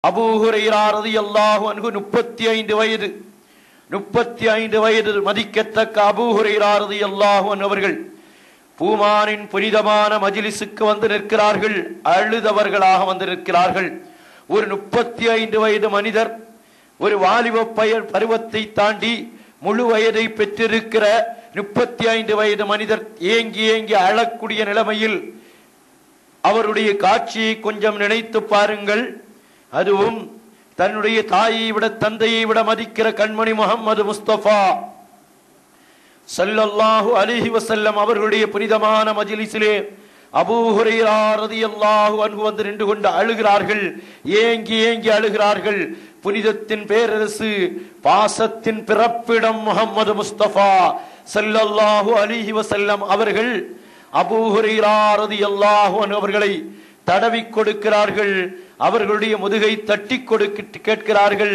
Abu Hurairah ரலியல்லாஹு அன்ஹு 35 வயது மதிக்கத்தக்க அபூ ஹுரைரா ரலியல்லாஹு அன்ஹு அவர்கள் பூமானின் புனிதமான மஜ்லிஸுக்கு வந்து நிற்கிறார்கள். அழுதவர்களாக வந்து நிற்கிறார்கள். ஒரு 35 வயது மனிதர், ஒரு வாலிப பருவத்தை தாண்டி முழு வயதை பெற்றிருக்கிற 35 வயது மனிதர் ஏங்கி ஏங்கி அழக்கூடிய நிலைமையில் அவருடைய காட்சியை கொஞ்சம் நினைத்து பாருங்கள். அதுவும் தன்னுடைய தாயை விட தந்தையை விட மதிக்கிற கண்மணி முஹம்மது முஸ்தபா ஸல்லல்லாஹு அலைஹி வஸல்லம் அவர்களுடைய புனிதமான மஜ்லிஸிலே அபூ ஹுரைரா ரலியல்லாஹு அன்ஹு வந்து நின்று கொண்டு அழுகிறார்கள். ஏங்கி ஏங்கி அழுகிறார்கள். புனிதத்தின் பேரரசு, பாசத்தின் பிறப்பிடம் முஹம்மது முஸ்தபா ஸல்லல்லாஹு அலைஹி வஸல்லம் அவர்கள் அபூ ஹுரைரா ரலியல்லாஹு அன்ஹு அவர்களை தடவி கொடுக்கிறார்கள். அவர்களுடைய முதுகை தட்டி கொடுத்து கேட்கிறார்கள்,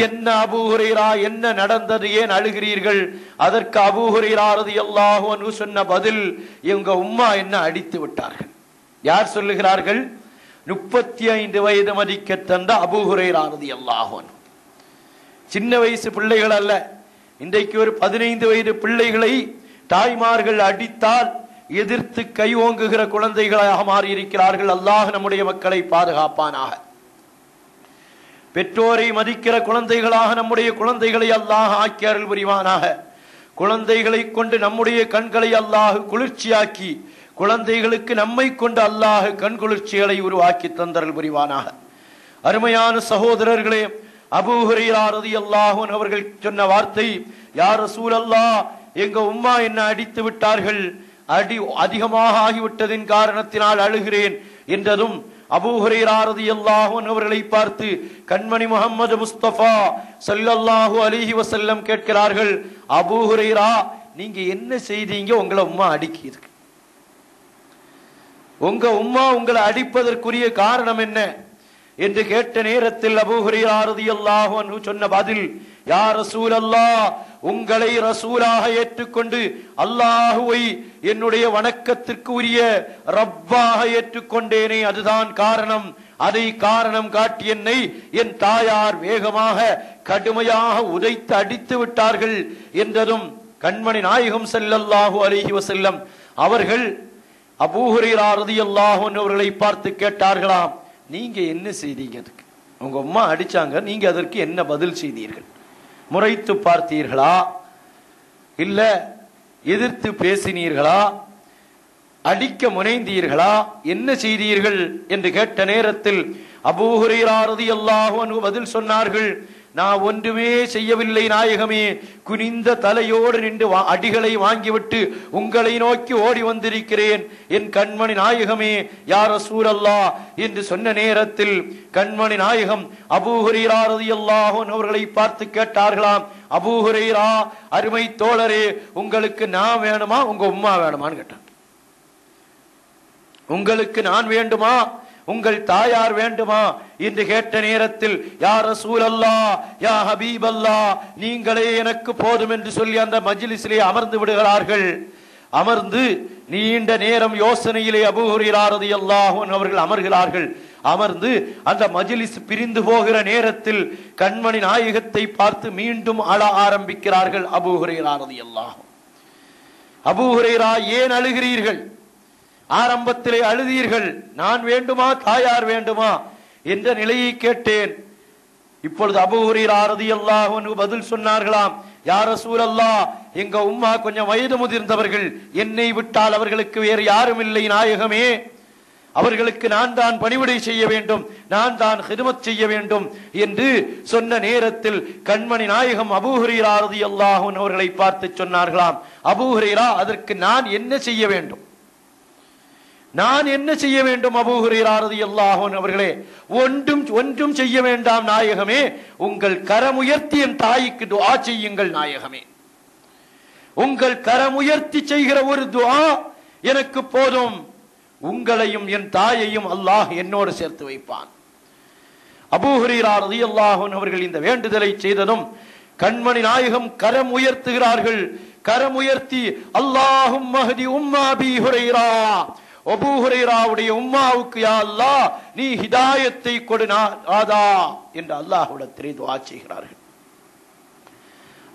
என்ன அபூ ஹுரைரா, என்ன நடந்தது, ஏன் அழுகிறீர்கள்? அதற்கு அபூ ஹுரைரா ரலியல்லாஹு அன்ஹு சொன்ன பதில், இவங்க உம்மா என்ன அடித்து விட்டார்கள். யார் சொல்லுகிறார்கள்? 35 வயது மதிக்க தந்த அபூ ஹுரைரா ரலியல்லாஹு அன்ஹு. சின்ன வயசு பிள்ளைகள் அல்ல. இன்றைக்கு ஒரு 15 வயது பிள்ளைகளை தாய்மார்கள் அடித்தால் எதிர்த்து கை ஓங்குகிற குழந்தைகளாக மாறியிருக்கிறார்கள். அல்லாஹ் நம்முடைய மக்களை பாதுகாப்பானாக. பெற்றோரை மதிக்கிற குழந்தைகளாக நம்முடைய குழந்தைகளை அல்லாஹ் ஆக்கி அருள் புரிவானாக. குழந்தைகளை கொண்டு நம்முடைய கண்களை அல்லாஹ் குளிர்ச்சியாக்கி, குழந்தைகளுக்கு நம்மை கொண்டு அல்லாஹ் கண் குளிர்ச்சிகளை உருவாக்கி தந்தருள் புரிவானாக. அருமையான சகோதரர்களே, அபூ ஹுரைரா ரலியல்லாஹு அன்ஹு அவர்கள் சொன்ன வார்த்தை, யா ரசூலல்லாஹ், எங்க உம்மா என்ன அடித்து விட்டார்கள், அடி அதிகமாக ஆகிவிட்டதின் காரணத்தினால் அழுகிறேன் என்றதும் அபூ ஹுரைரா ரலியல்லாஹு அன்ஹு அவர்களை பார்த்து கண்மணி முஹம்மது முஸ்தபா ஸல்லல்லாஹு அலைஹி வஸல்லம் கேட்கிறார்கள், அபூ ஹுரைரா, நீங்க என்ன செய்தீங்க உங்களை உம்மா அடிக்குது? உங்க உம்மா உங்களை அடிப்பதற்குரிய காரணம் என்ன என்று கேட்ட நேரத்தில் அபூ ஹுரைரா ரலியல்லாஹு அன்ஹு சொன்ன பதில், யா ரசூலல்லாஹ், உங்களை ரசூலாக ஏற்றுக்கொண்டு அல்லாஹுவை என்னுடைய வணக்கத்திற்கு உரிய ரப்பாக ஏற்றுக்கொண்டேனே, அதுதான் காரணம். அதை காரணம் காட்டி என்னை என் தாயார் வேகமாக கடுமையாக உதைத்து அடித்து விட்டார்கள் என்றதும் கண்மணி நாயகம் ஸல்லல்லாஹு அலைஹி வஸல்லம் அவர்கள் அபூ ஹுரைரா ரலியல்லாஹு அன்ஹு அவர்களை பார்த்து கேட்டார்களாம், நீங்க என்ன செய்தீங்க? அதுக்கு உங்க அம்மா அடிச்சாங்க, நீங்க அதற்கு என்ன பதில் செய்தீர்கள்? முறைத்து பார்த்தீர்களா, இல்ல எதிர்த்து பேசினீர்களா, அடிக்க முனைந்தீர்களா, என்ன செய்தீர்கள் என்று கேட்ட நேரத்தில் அபூ ஹுரைரா ரலியல்லாஹு அன்ஹு பதில் சொன்னார்கள், நான் ஒன்றுமே செய்யவில்லை நாயகமே, குனிந்த தலையோடு நின்று அடிகளை வாங்கிவிட்டு உங்களை நோக்கி ஓடி வந்திருக்கிறேன் என் கண்மணி நாயகமே, யா ரசூலல்லாஹ் என்று சொன்ன நேரத்தில் கண்மணி நாயகம் அபூ ஹுரைரா ரலியல்லாஹு அன்ஹு அவர்களை பார்த்து கேட்டார்களாம், அபூ ஹுரைரா, அருமை தோழரே, உங்களுக்கு நான் வேணுமா உங்க உம்மா வேணுமான்னு கேட்டான். உங்களுக்கு நான் வேண்டுமா உங்கள் தாயார் வேண்டுமா என்று கேட்ட நேரத்தில், யா ரசூலல்லாஹ், யா ஹபீபல்லாஹ், நீங்களே எனக்கு போதும் என்று சொல்லி அந்த மஜ்லிஸிலே அமர்ந்து விடுகிறார்கள். அமர்ந்து நீண்ட நேரம் யோசனையிலே அபூ ஹுரைரா ரலியல்லாஹு அன்ஹு அவர்கள் அமர்கிறார்கள். அமர்ந்து அந்த மஜ்லிஸ் பிரிந்து போகிற நேரத்தில் கண்மணி நாயகத்தை பார்த்து மீண்டும் அழ ஆரம்பிக்கிறார்கள் அபூ ஹுரைரா ரலியல்லாஹு. அபூ ஹுரைரா, ஏன் அழுகிறீர்கள்? ஆரம்பத்திலே அழுதீர்கள், நான் வேண்டுமா தாயார் வேண்டுமா என்ற நிலையை கேட்டேன். இப்பொழுது அபூ ஹுரைரா ரலியல்லாஹு அன்ஹு பதில் சொன்னார்களாம், யா ரசூலல்லாஹ், எங்க உம்மா கொஞ்சம் வயது முதிர்ந்தவர்கள், என்னை விட்டால் அவர்களுக்கு வேறு யாரும் இல்லை நாயகமே, அவர்களுக்கு நான் தான் பணிவிடை செய்ய வேண்டும், நான் தான் ஹிதுமத் செய்ய வேண்டும் என்று சொன்ன நேரத்தில் கண்மணி நாயகம் அபூ ஹுரைரா ரலியல்லாஹு அன்ஹு அவர்களை பார்த்து சொன்னார்களாம், அபூ ஹுரைரா, அதற்கு நான் என்ன செய்ய வேண்டும்? நான் என்ன செய்ய வேண்டும் அபூ ஹுரைரா ரலியல்லாஹு அன்ஹு அவர்களே? ஒன்றும் செய்ய வேண்டாம் நாயகமே, உங்கள் கரமுயர்த்தி என் தாய்க்கு துஆ செய்யுங்கள் நாயகமே. உங்கள் கரமுயர்த்தி செய்கிற ஒரு துஆ எனக்கு போதும், உங்களையும் என் தாயையும் அல்லாஹ் என்னோடு சேர்த்து வைப்பான். அபூ ஹுரைரா ரலியல்லாஹு அன்ஹு அவர்கள் இந்த வேண்டுதலை செய்ததும் கண்மணி நாயகம் கரம் உயர்த்துகிறார்கள். கரம் உயர்த்தி, அல்லாஹும்ம ஹதி உம்ம அபீ ஹுரைரா, அபூ ஹுரைராவுடைய உம்மாவுக்கு யா அல்லாஹ் நீ ஹிதாயத்தை கொடு நாதா என்று அல்லாஹ்விடத்திலே துஆ செய்கிறார்கள்.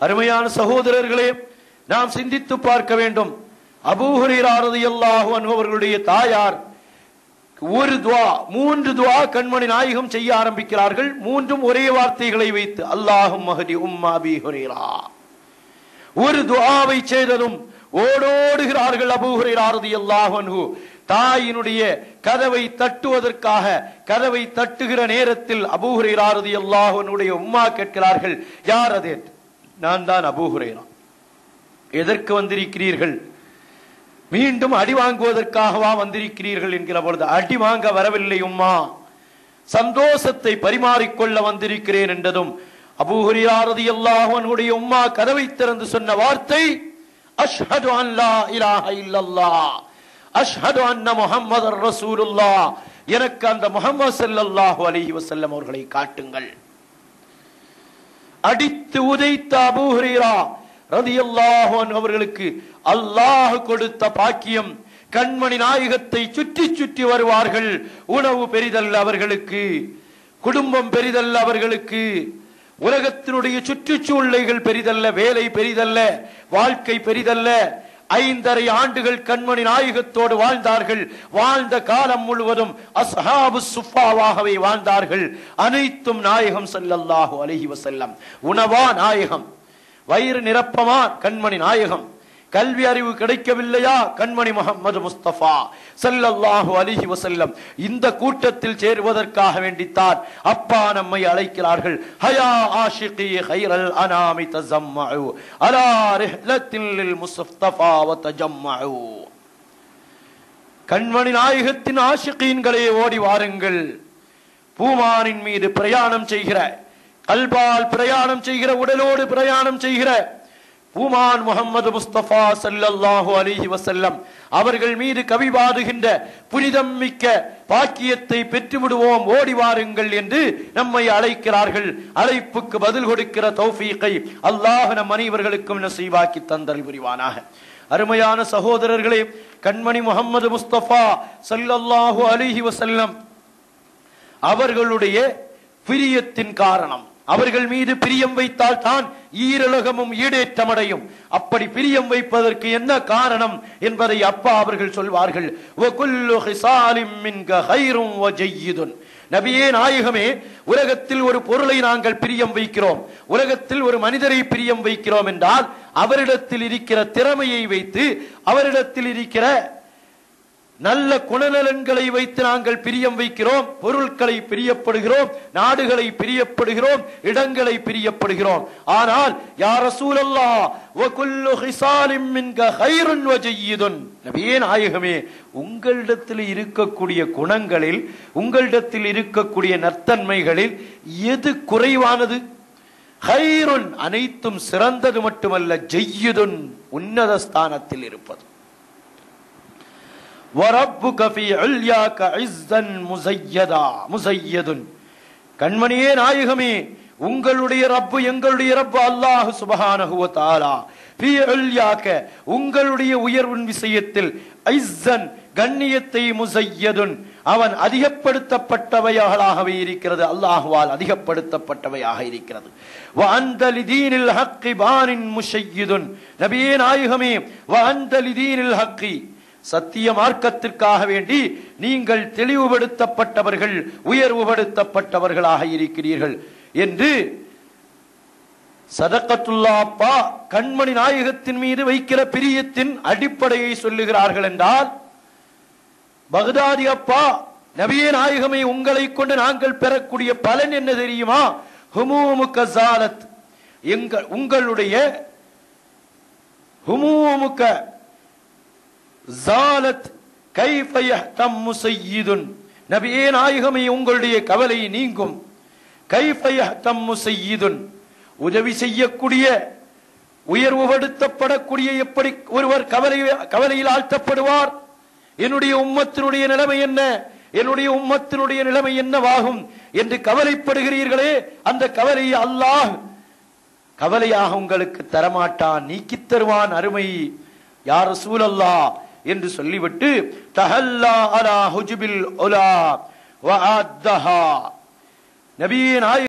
அருமையான சகோதரர்களே, நாம் சிந்தித்து பார்க்க வேண்டும். அபூ ஹுரைரா ரலியல்லாஹு அன்ஹு அவர்களுடைய தாயார் ஒரு துஆ, 3 துஆ கண்மணி நாயகம் செய்ய ஆரம்பிக்கிறார்கள். மூன்றும் ஒரே வார்த்தைகளை வைத்து, அல்லாஹும்ம ஹதி உம்ம அபீ ஹுரைரா. ஒரு துஆவை செய்ததும் ஓடோடுகிறார்கள் அபூ ஹுரைரா ரலியல்லாஹு அன்ஹு. தாயினுடைய கதவை தட்டுவதற்காக கதவை தட்டுகிற நேரத்தில் அபூ ஹுரைரா ரலியல்லாஹு அன்ஹுடைய உம்மா கேட்கிறார்கள், யார் அது? நான் தான் அபூ ஹுரைரா. எதற்கு வந்திருக்கிறீர்கள்? மீண்டும் அடி வாங்குவதற்காகவா வந்திருக்கிறீர்கள் என்கிற பொழுது, அடி வாங்க வரவில்லை உம்மா, சந்தோஷத்தை பரிமாறிக்கொள்ள வந்திருக்கிறேன் என்றதும் அபூ ஹுரைரா ரலியல்லாஹு அன்ஹுடைய உம்மா கதவை திறந்து சொன்ன வார்த்தை, அஷ்ஹது அன் லா இலாஹ இல்லல்லாஹ் அஷ்ஹது அன்ன முஹம்மதர் ரசூலுல்லாஹ். எனக்கு அந்த முஹம்மது ஸல்லல்லாஹு அலைஹி வஸல்லம் அவர்களை காட்டுங்கள். அடித்து உதைத்த அபூ ஹுரைரா ரலியல்லாஹு அன்ஹு அவர்களுக்கு அல்லாஹ் கொடுத்த பாக்கியம். கண்மணி நாயகத்தை சுற்றி சுற்றி வருவார்கள். உணவு பெரிதல்ல அவர்களுக்கு, குடும்பம் பெரிதல்ல அவர்களுக்கு, உலகத்தினுடைய சுற்றுச்சூழல்கள் பெரிதல்ல, வேலை பெரிதல்ல, வாழ்க்கை பெரிதல்ல. 5.5 ஆண்டுகள் கண்மணி நாயகத்தோடு வாழ்ந்தார்கள். வாழ்ந்த காலம் முழுவதும் அஸ்ஹாபு சுஃபாவாகவே வாழ்ந்தார்கள். அனைத்தும் நாயகம் ஸல்லல்லாஹு அலைஹி வஸல்லம். உணவா நாயகம், வயிறு நிரப்பமா கண்மணி நாயகம், கல்வி அறிவு கிடைக்கவில்லையா கண்மணி முஹம்மது முஸ்தபா ஸல்லல்லாஹு அலைஹி வஸல்லம். இந்த கூட்டத்தில் சேருவதற்காக வேண்டித்தான் அப்பா நம்மை அழைக்கிறார்கள். ஹயா ஆஷிகி கைரல் அனாமி தஸம்மஉ அலா ரிஹ்லத்தில் லில் முஸ்தபா வ தஜம்மஉ. கண்மணி நாயகத்தின் ஆஷிகீன்களே ஓடி வாருங்கள். பூமானின் மீது பிரயாணம் செய்கிற, கல்பால் பிரயாணம் செய்கிற, உடலோடு பிரயாணம் செய்கிற பூமான் முஹம்மது முஸ்தபா ஸல்லல்லாஹு அலைஹி வஸல்லம் அவர்கள் மீது கவி பாடுகின்ற புனிதம் மிக்க பாக்கியத்தை பெற்று விடுவோம், ஓடி வாருங்கள் என்று நம்மை அழைக்கிறார்கள். அழைப்புக்கு பதில் கொடுக்கிற தௌஃபீகை அல்லாஹ் நம் அனைவர்களுக்கும் நசீபாக்கி தந்தல் புரிவானாக. அருமையான சகோதரர்களே, கண்மணி முஹம்மது முஸ்தபா ஸல்லல்லாஹு அலைஹி வஸல்லம் அவர்களுடைய பிரியத்தின் காரணம், அவர்கள் மீது பிரியம் வைத்தால் தான் ஈரலகமும் ஈடேற்றமடையும். அப்படி பிரியம் வைப்பதற்கு என்ன காரணம் என்பதை அப்பா அவர்கள் சொல்வார்கள். வகுல்லு ஹிசாலிம் மின்க கைரும் வஜய்யிதுன். நபியே நாயகமே, உலகத்தில் ஒரு பொருளை நாங்கள் பிரியம் வைக்கிறோம், உலகத்தில் ஒரு மனிதரை பிரியம் வைக்கிறோம் என்றால் அவரிடத்தில் இருக்கிற திறமையை வைத்து, அவரிடத்தில் இருக்கிற நல்ல குணநலன்களை வைத்து நாங்கள் பிரியம் வைக்கிறோம். பொருட்களை பிரியப்படுகிறோம், நாடுகளை பிரியப்படுகிறோம், இடங்களை பிரியப்படுகிறோம். ஆனால் யா ரசூலல்லாஹ் வ குல்லு ஹிசாலிம் மின்க கைருன் வ ஜய்யிதுன். நபியே நாயகமே, உங்களிடத்தில் இருக்கக்கூடிய குணங்களில், உங்களிடத்தில் இருக்கக்கூடிய நற்தன்மைகளில் எது குறைவானது? கைருன் அனைத்தும் சிறந்தது மட்டுமல்ல, ஜய்யிதுன் உன்னத ஸ்தானத்தில் இருப்பது. وَرَبُّكَ فِي عُلْيَاكَ عِزًّا مُزَيَّدٌ. கண்மணியே நாயகமே, உங்களுடைய ரப்பு, எங்களுடைய ரப்பு அல்லாஹ் சுப்ஹானஹு வ தஆலா, ஃபீ உல்யாக உங்களுடைய உயர்வின் விஷயத்தில், ஐஸன் கண்ணியத்தை, முஸய்யதுன் அவன் அதிகப்படுத்தப்பட்டவையாகவே இருக்கிறது, அல்லாஹ்வால் அதிகப்படுத்தப்பட்டவையாக இருக்கிறது. வ அன்த லிதீனில் ஹக்கி பானின் முஷய்யிதுன். நபியே நாயகமே, வ அன்த லிதீனில் ஹக்கி சத்திய மார்க்கத்திற்காக வேண்டி நீங்கள் தெளிவுபடுத்தப்பட்டவர்கள், உயர்வுபடுத்தப்பட்டவர்களாக இருக்கிறீர்கள் என்று சதகத்துல்லா அப்பா கண்மணி நாயகத்தின் மீது வைக்கிற பிரியத்தின் அடிப்படையை சொல்லுகிறார்கள் என்றால், பகதாதி அப்பா, நபியே நாயகமே, உங்களை கொண்டு நாங்கள் பெறக்கூடிய பலன் என்ன தெரியுமா? ஹுமூமுக ஸாலத், உங்களுடைய ஹுமூமுக ஸாலத் கைஃப யஹ்தம்மு ஸய்யிதுன். நபியே நாயகமே, உங்களுடைய கவலை நீங்கும். கைஃப யஹ்தம்மு ஸய்யிதுன், உதவி செய்யக்கூடிய, உயர்வுபடுத்தப்படக்கூடிய எப்படி ஒருவர் கவலையில் ஆழ்த்தப்படுவார்? என்னுடைய உம்மத்தினுடைய நிலைமை என்ன, என்னுடைய உம்மத்தினுடைய நிலைமை என்னவாகும் என்று கவலைப்படுகிறீர்களே, அந்த கவலையை அல்லாஹ் கவலையாக உங்களுக்கு தரமாட்டான், நீக்கித் தருவான். அருமை யா ரசூலல்லாஹ், என்று சொல்லிவிட்டு தஹல்லா அலா ஹுஜ்பில் உலா வஅத்தஹா நபியே